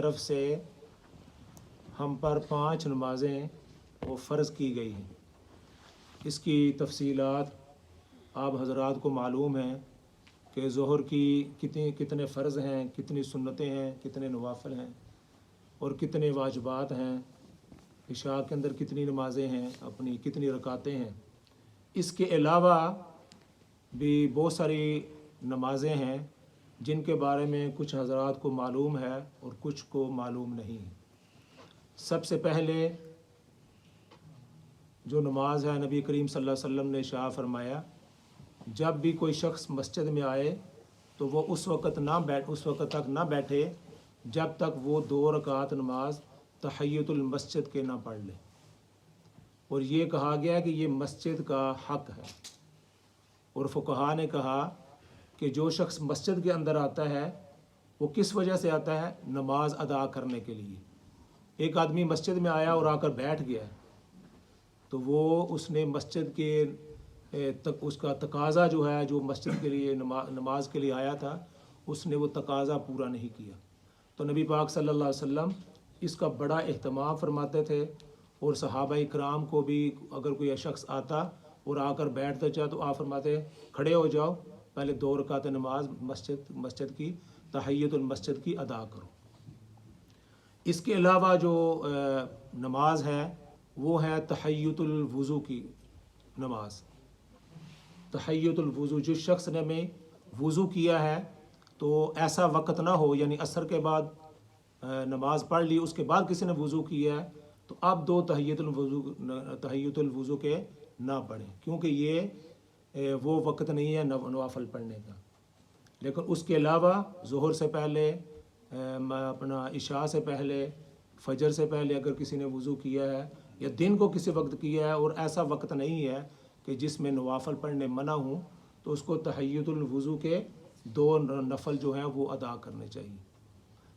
طرف سے ہم پر 5 نمازیں وہ فرض کی گئی ہیں۔ اس کی تفصیلات آپ حضرات کو معلوم ہیں کہ ظہر کی کتنے فرض ہیں، کتنی سنتیں ہیں، کتنے نوافل ہیں اور کتنے واجبات ہیں۔ عشاء کے اندر کتنی نمازیں ہیں، اپنی کتنی رکعتیں ہیں۔ اس کے علاوہ بھی بہت ساری نمازیں ہیں جن کے بارے میں کچھ حضرات کو معلوم ہے اور کچھ کو معلوم نہیں ہے۔ سب سے پہلے جو نماز ہے، نبی کریم صلی اللہ علیہ وسلم نے ارشاد فرمایا جب بھی کوئی شخص مسجد میں آئے تو وہ اس وقت تک نہ بیٹھے جب تک وہ 2 رکعت نماز تحیۃ المسجد کے نہ پڑھ لے۔ اور یہ کہا گیا کہ یہ مسجد کا حق ہے۔ اور فقہا نے کہا کہ جو شخص مسجد کے اندر آتا ہے وہ کس وجہ سے آتا ہے؟ نماز ادا کرنے کے لیے۔ ایک آدمی مسجد میں آیا اور آ کر بیٹھ گیا تو وہ اس نے مسجد کے اس کا تقاضا جو ہے، جو مسجد کے لیے نماز کے لیے آیا تھا، اس نے وہ تقاضا پورا نہیں کیا۔ تو نبی پاک صلی اللہ علیہ وسلم اس کا بڑا اہتمام فرماتے تھے، اور صحابہ کرام کو بھی اگر کوئی شخص آتا اور آ کر بیٹھتا چاہے تو آپ فرماتے کھڑے ہو جاؤ، پہلے 2 رکعت نماز مسجد کی تحیۃ المسجد کی ادا کرو۔ اس کے علاوہ جو نماز ہے وہ ہے تحیۃ الوضو کی نماز۔ تحیۃ الوضو، جس شخص نے میں وضو کیا ہے تو ایسا وقت نہ ہو، یعنی عصر کے بعد نماز پڑھ لی، اس کے بعد کسی نے وضو کیا ہے تو اب 2 تحیۃ الوضو کے نہ پڑھیں، کیونکہ یہ وہ وقت نہیں ہے نوافل پڑھنے کا۔ لیکن اس کے علاوہ ظہر سے پہلے، اپنا عشاء سے پہلے، فجر سے پہلے اگر کسی نے وضو کیا ہے یا دن کو کسی وقت کیا ہے اور ایسا وقت نہیں ہے کہ جس میں نوافل پڑھنے منع ہوں، تو اس کو تحیۃ الوضو کے 2 نفل جو ہیں وہ ادا کرنے چاہیے۔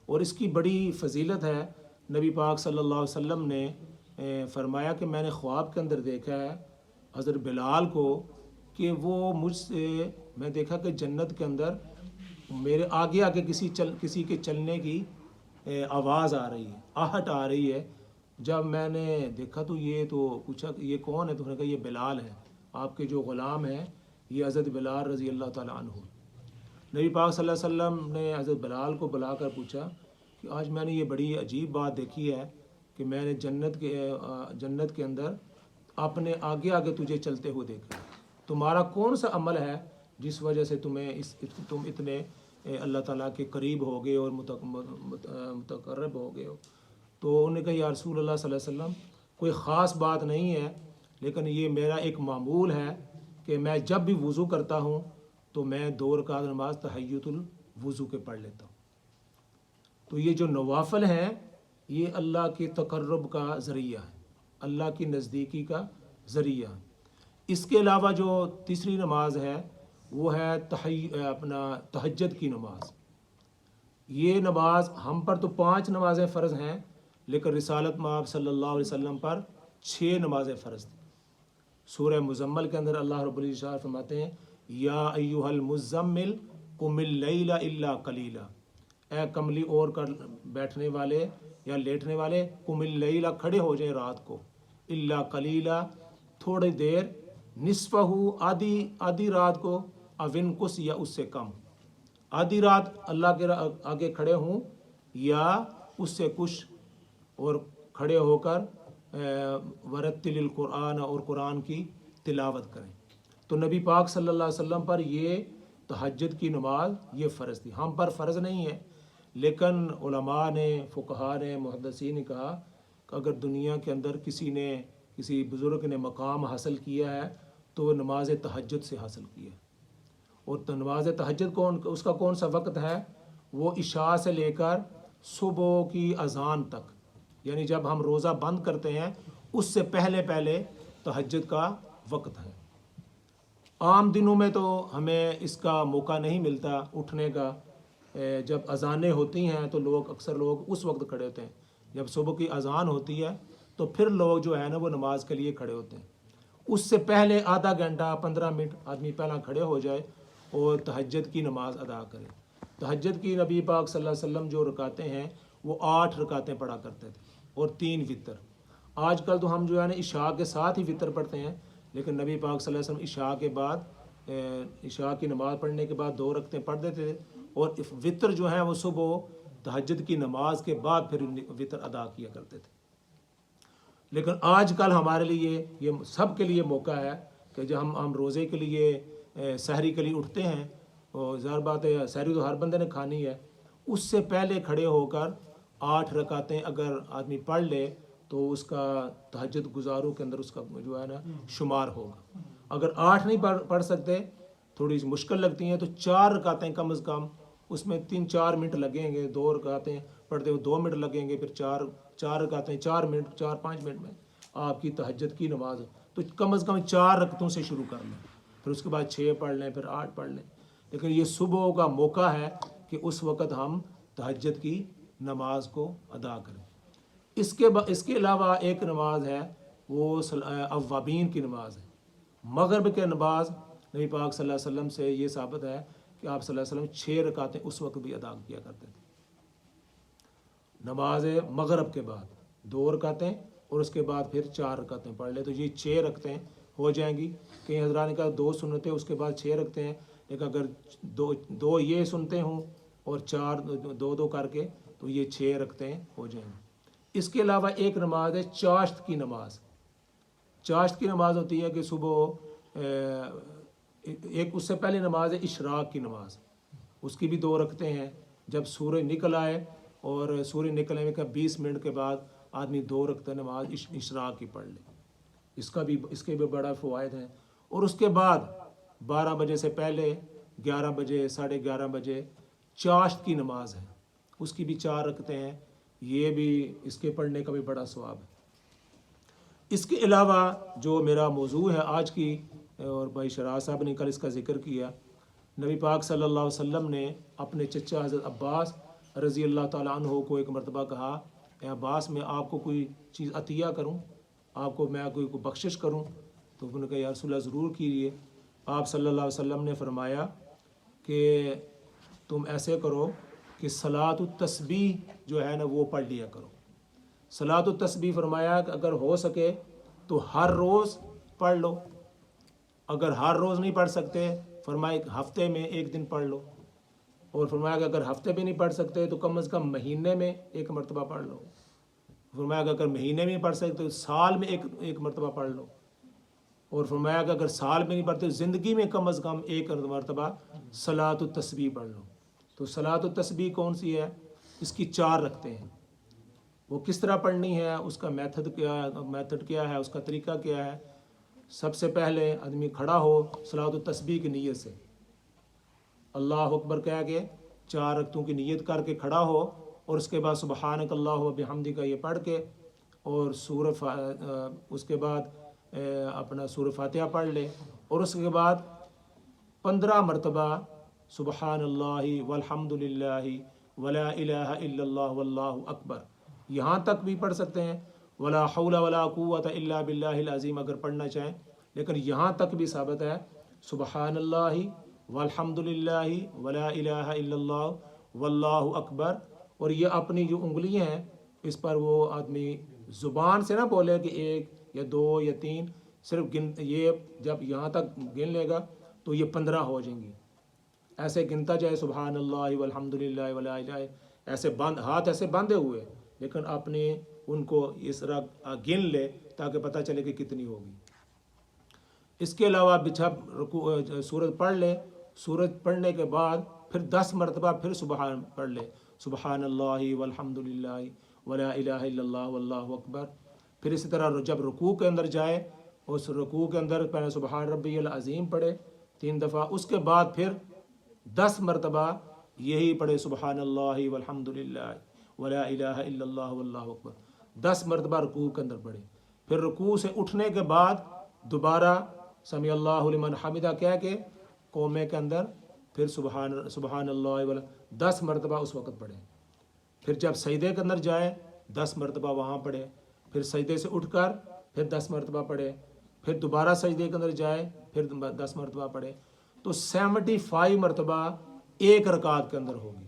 اور اس کی بڑی فضیلت ہے۔ نبی پاک صلی اللہ علیہ وسلم نے فرمایا کہ میں نے خواب کے اندر دیکھا ہے حضرت بلال کو کہ وہ مجھ سے، میں دیکھا کہ جنت کے اندر میرے آگے آگے کسی کے چلنے کی آواز آ رہی ہے، آہٹ آ رہی ہے۔ جب میں نے دیکھا تو پوچھا کہ یہ کون ہے؟ تو نے کہا یہ بلال ہے، آپ کے جو غلام ہیں یہ حضرت بلال رضی اللہ تعالیٰ عنہ۔ نبی پاک صلی اللہ علیہ وسلم نے حضرت بلال کو بلا کر پوچھا کہ آج میں نے یہ بڑی عجیب بات دیکھی ہے کہ میں نے جنت کے اندر اپنے آگے آگے تجھے چلتے ہوئے دیکھا، تمہارا کون سا عمل ہے جس وجہ سے تم اتنے اللہ تعالیٰ کے قریب ہو گئے اور متقرب ہو گئے ہو؟ تو انہوں نے کہا یا رسول اللہ صلی اللہ علیہ وسلم کوئی خاص بات نہیں ہے، لیکن یہ میرا ایک معمول ہے کہ میں جب بھی وضو کرتا ہوں تو میں 2 رکعت نماز تحیۃ الوضو کے پڑھ لیتا ہوں۔ تو یہ جو نوافل ہیں یہ اللہ کے تقرب کا ذریعہ ہے، اللہ کی نزدیکی کا ذریعہ۔ اس کے علاوہ جو تیسری نماز ہے وہ ہے تہجد کی نماز۔ یہ نماز ہم پر تو 5 نمازیں فرض ہیں، لیکن رسالت مآب صلی اللہ علیہ وسلم پر 6 نمازیں فرض تھیں۔ سورہ مزمل کے اندر اللہ رب العزت فرماتے ہیں یا ایھا المزمل قم اللیل الا قلیلا، اے کملی اوڑھ کر بیٹھنے والے یا لیٹنے والے، قم اللیل کھڑے ہو جائیں رات کو، الا قلیلا تھوڑی دیر، نصفہ آدھی رات کو، او انقص یا اس سے کم، آدھی رات اللہ کے آگے کھڑے ہوں یا اس سے کچھ، اور کھڑے ہو کر ورتل القرآن، اور قرآن کی تلاوت کریں۔ تو نبی پاک صلی اللہ علیہ وسلم پر یہ تہجد کی نماز یہ فرض تھی، ہم پر فرض نہیں ہے۔ لیکن علماء نے، فقہا نے، محدثین نے کہا کہ اگر دنیا کے اندر کسی بزرگ نے مقام حاصل کیا ہے تو وہ نماز تہجد سے حاصل کیا ہے۔ اور نماز تہجد اس کا کون سا وقت ہے؟ وہ عشاء سے لے کر صبح کی اذان تک، یعنی جب ہم روزہ بند کرتے ہیں اس سے پہلے تہجد کا وقت ہے۔ عام دنوں میں تو ہمیں اس کا موقع نہیں ملتا اٹھنے کا، جب اذانیں ہوتی ہیں تو اکثر لوگ اس وقت کھڑے ہوتے ہیں، جب صبح کی اذان ہوتی ہے تو پھر لوگ جو ہے نا وہ نماز کے لیے کھڑے ہوتے ہیں۔ اس سے پہلے آدھا گھنٹہ 15 منٹ آدمی پہلا کھڑے ہو جائے اور تہجد کی نماز ادا کرے۔ تہجد کی نبی پاک صلی اللہ علیہ وسلم جو رکعتیں ہیں وہ 8 رکعتیں پڑھا کرتے تھے اور 3 وطر۔ آج کل تو ہم جو ہے نا عشاء کے ساتھ ہی وطر پڑھتے ہیں، لیکن نبی پاک صلی اللہ علیہ وسلم عشاء کے بعد عشاء کی نماز پڑھنے کے بعد 2 رکعتیں پڑھ دیتے تھے، اور وطر جو ہے وہ صبح تہجد کی نماز کے بعد پھر وطر ادا کیا کرتے تھے۔ لیکن آج کل ہمارے لیے یہ سب کے لیے موقع ہے کہ جب ہم روزے کے لیے سحری کے لیے اٹھتے ہیں، اور ظاہر بات ہے سحری تو ہر بندے نے کھانی ہے، اس سے پہلے کھڑے ہو کر 8 رکعتیں اگر آدمی پڑھ لے تو اس کا تہجد گزاروں کے اندر اس کا جو ہے نا شمار ہوگا۔ اگر 8 نہیں پڑھ سکتے، تھوڑی سی مشکل لگتی ہیں، تو 4 رکعتیں کم از کم، اس میں 3-4 منٹ لگیں گے، 2 رکعتیں پڑھتے ہوئے 2 منٹ لگیں گے، پھر 4 رکعتیں 4 منٹ 4-5 منٹ میں آپ کی تہجد کی نماز ہو، تو کم از کم 4 رکعتوں سے شروع کر لیں، پھر اس کے بعد 6 پڑھ لیں، پھر 8 پڑھ لیں۔ لیکن یہ صبح کا موقع ہے کہ اس وقت ہم تہجد کی نماز کو ادا کریں۔ اس کے علاوہ ایک نماز ہے، وہ اوابین کی نماز ہے۔ مغرب کے نماز نبی پاک صلی اللہ علیہ وسلم سے یہ ثابت ہے کہ آپ صلی اللہ علیہ وسلم 6 رکعتیں اس وقت بھی ادا کیا کرتے تھے۔ نماز مغرب کے بعد 2 رکعتیں اور اس کے بعد پھر 4 رکعتیں پڑھ لے تو یہ 6 رکعتیں ہو جائیں گی۔ کئی حضرات نے کہا 2 سنتیں اس کے بعد 6 رکعتیں ہیں، لیکن اگر دو یہ سنتے ہوں اور 4 2 کر کے تو یہ 6 رکعتیں ہو جائیں گی۔ اس کے علاوہ ایک نماز ہے چاشت کی نماز۔ چاشت کی نماز ہوتی ہے کہ صبح ایک اس سے پہلے نماز ہے اشراق کی نماز، اس کی بھی 2 رکعتیں ہیں۔ جب سورج نکل آئے اور سورج نکلنے میں 20 منٹ کے بعد آدمی 2 رکعتیں نماز اشراق کی پڑھ لے، اس کے بھی بڑا فوائد ہیں۔ اور اس کے بعد 12 بجے سے پہلے 11 بجے 11:30 بجے چاشت کی نماز ہے، اس کی بھی 4 رکعتیں ہیں، یہ بھی اس کے پڑھنے کا بھی بڑا ثواب ہے۔ اس کے علاوہ جو میرا موضوع ہے آج کی، اور بھائی شراز صاحب نے کل اس کا ذکر کیا، نبی پاک صلی اللہ علیہ وسلم نے اپنے چچا حضرت عباس رضی اللہ تعالیٰ عنہ کو ایک مرتبہ کہا، اے عباس میں آپ کو کوئی چیز عطیہ کروں، آپ کو میں کوئی بخشش کروں؟ تو انہوں نے کہا یا رسول اللہ ضرور کیجیے۔ آپ صلی اللہ علیہ وسلم نے فرمایا کہ تم ایسے کرو کہ صلاۃ التسبیح جو ہے نا وہ پڑھ لیا کرو۔ صلاۃ التسبیح فرمایا کہ اگر ہو سکے تو ہر روز پڑھ لو، اگر ہر روز نہیں پڑھ سکتے فرمایا ہفتے میں 1 دن پڑھ لو، اور فرمایا کہ اگر ہفتے میں نہیں پڑھ سکتے تو کم از کم مہینے میں 1 مرتبہ پڑھ لو، فرمایا کہ اگر مہینے میں نہیں پڑھ سکتے تو سال میں ایک مرتبہ پڑھ لو، اور فرمایا کہ اگر سال میں نہیں پڑھتے تو زندگی میں کم از کم 1 مرتبہ صلاۃ التسبیح پڑھ لو۔ تو صلاۃ التسبیح کون سی ہے؟ اس کی 4 رکعتیں ہیں۔ وہ کس طرح پڑھنی ہے، اس کا میتھڈ کیا ہے، اس کا طریقہ کیا ہے؟ سب سے پہلے آدمی کھڑا ہو صلاۃ التسبیح کی نیت سے، اللہ اکبر کہہ کے 4 رکعتوں کی نیت کر کے کھڑا ہو، اور اس کے بعد سبحانک اللہ و بحمدک یہ پڑھ کے، اور اس کے بعد اپنا سورہ فاتحہ پڑھ لے، اور اس کے بعد 15 مرتبہ سبحان اللہ والحمد للہ ولا الہ الا اللہ واللہ اکبر، یہاں تک بھی پڑھ سکتے ہیں، ولا حول ولا قوت الا باللہ العظیم اگر پڑھنا چاہیں، لیکن یہاں تک بھی ثابت ہے سبحان اللہ والحمد للہ ولا الہ الا اللہ واللہ اکبر۔ اور یہ اپنی جو انگلیاں ہیں اس پر وہ آدمی زبان سے نہ بولے کہ 1 یا 2 یا 3، صرف یہ جب یہاں تک گن لے گا تو یہ 15 ہو جائیں گی، ایسے گنتا جائے سبحان اللہ والحمد للہ ولا الہ، ایسے ہاتھ ایسے باندھے ہوئے، لیکن اپنے ان کو اس طرح گن لے تاکہ پتہ چلے کہ کتنی ہوگی۔ اس کے علاوہ جب سورت پڑھ لے، سورت پڑھنے کے بعد پھر 10 مرتبہ پھر سبحان پڑھ لے، سبحان اللہ والحمد للہ ولا الہ الا اللہ واللہ اکبر۔ پھر اسی طرح جب رکوع کے اندر جائے، اس رکوع کے اندر پہلے سبحان ربی العظیم پڑھے 3 دفعہ، اس کے بعد پھر 10 مرتبہ یہی پڑھے سبحان اللہ والحمد للہ ولا الہ الا اللہ واللہ اکبر، 10 مرتبہ رکوع کے اندر پڑھے۔ پھر رکوع سے اٹھنے کے بعد دوبارہ سمیع اللہ لمن حمدہ کہہ کے قومے کے اندر پھر سبحان اللہ 10 مرتبہ اس وقت پڑھے۔ پھر جب سجدے کے اندر جائے 10 مرتبہ وہاں پڑھے، پھر سجدے سے اٹھ کر پھر 10 مرتبہ پڑھے، پھر دوبارہ سجدے کے اندر جائے پھر 10 مرتبہ پڑھے، تو 75 مرتبہ 1 رکعت کے اندر ہوگی۔